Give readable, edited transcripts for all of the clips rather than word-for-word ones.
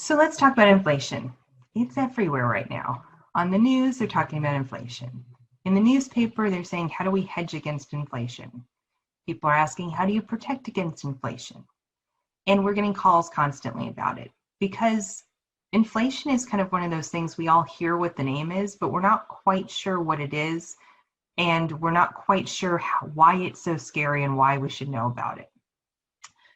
So let's talk about inflation. It's everywhere right now. On the news, they're talking about inflation. In the newspaper, they're saying, how do we hedge against inflation? People are asking, how do you protect against inflation? And we're getting calls constantly about it because inflation is kind of one of those things we all hear what the name is, but we're not quite sure what it is. And we're not quite sure why it's so scary and why we should know about it.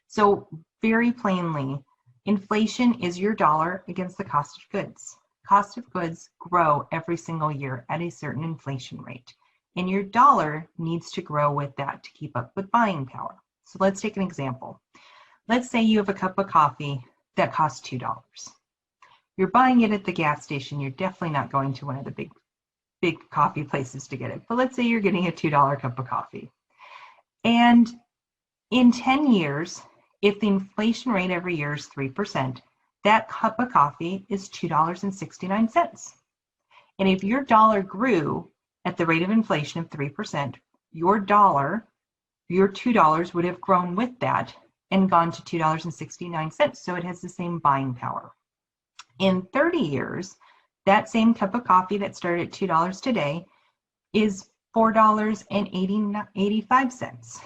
So very plainly, inflation is your dollar against the cost of goods. Cost of goods grow every single year at a certain inflation rate, and your dollar needs to grow with that to keep up with buying power. So let's take an example. Let's say you have a cup of coffee that costs $2. You're buying it at the gas station. You're definitely not going to one of the big coffee places to get it. But let's say you're getting a $2 cup of coffee. And in 10 years, if the inflation rate every year is 3%, that cup of coffee is $2.69. And if your dollar grew at the rate of inflation of 3%, your $2 would have grown with that and gone to $2.69. So it has the same buying power. In 30 years, that same cup of coffee that started at $2 today is $4.85.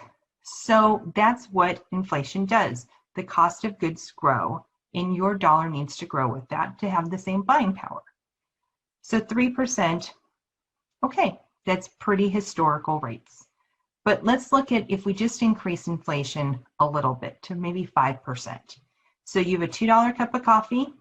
So that's what inflation does. The cost of goods grow, and your dollar needs to grow with that to have the same buying power. So 3%, okay, that's pretty historical rates. But let's look at if we just increase inflation a little bit to maybe 5%. So you have a $2 cup of coffee,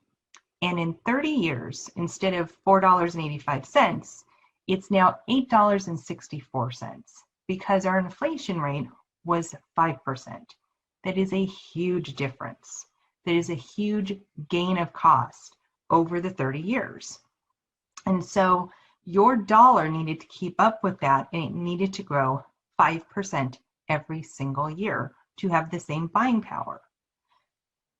and in 30 years, instead of $4.85, it's now $8.64 because our inflation rate was 5%. That is a huge difference. That is a huge gain of cost over the 30 years. And so your dollar needed to keep up with that, and it needed to grow 5% every single year to have the same buying power.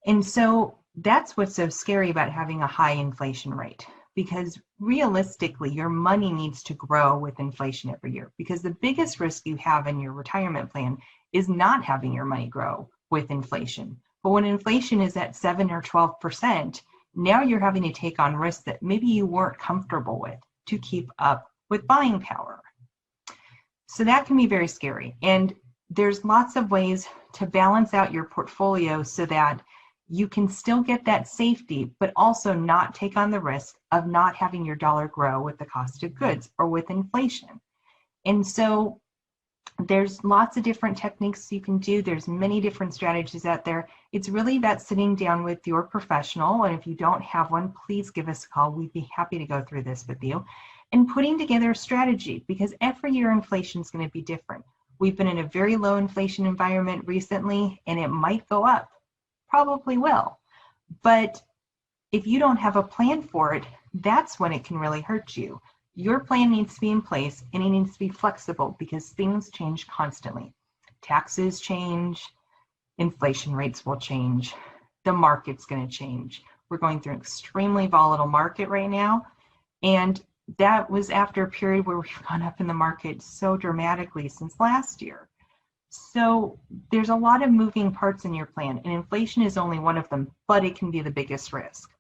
And so that's what's so scary about having a high inflation rate, because realistically, your money needs to grow with inflation every year, because the biggest risk you have in your retirement plan is not having your money grow with inflation. But when inflation is at 7 or 12%, now you're having to take on risks that maybe you weren't comfortable with to keep up with buying power. So that can be very scary. And there's lots of ways to balance out your portfolio so that you can still get that safety, but also not take on the risk of not having your dollar grow with the cost of goods or with inflation. And so there's lots of different techniques you can do. There's many different strategies out there. It's really about sitting down with your professional. And if you don't have one, please give us a call. We'd be happy to go through this with you and putting together a strategy, because every year inflation is going to be different. We've been in a very low inflation environment recently, and it might go up. Probably will. But if you don't have a plan for it, that's when it can really hurt you. Your plan needs to be in place, and it needs to be flexible because things change constantly. Taxes change, inflation rates will change, the market's going to change. We're going through an extremely volatile market right now, and that was after a period where we've gone up in the market so dramatically since last year. So there's a lot of moving parts in your plan, and inflation is only one of them, but it can be the biggest risk.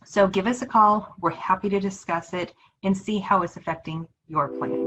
So give us a call. We're happy to discuss it and see how it's affecting your plan.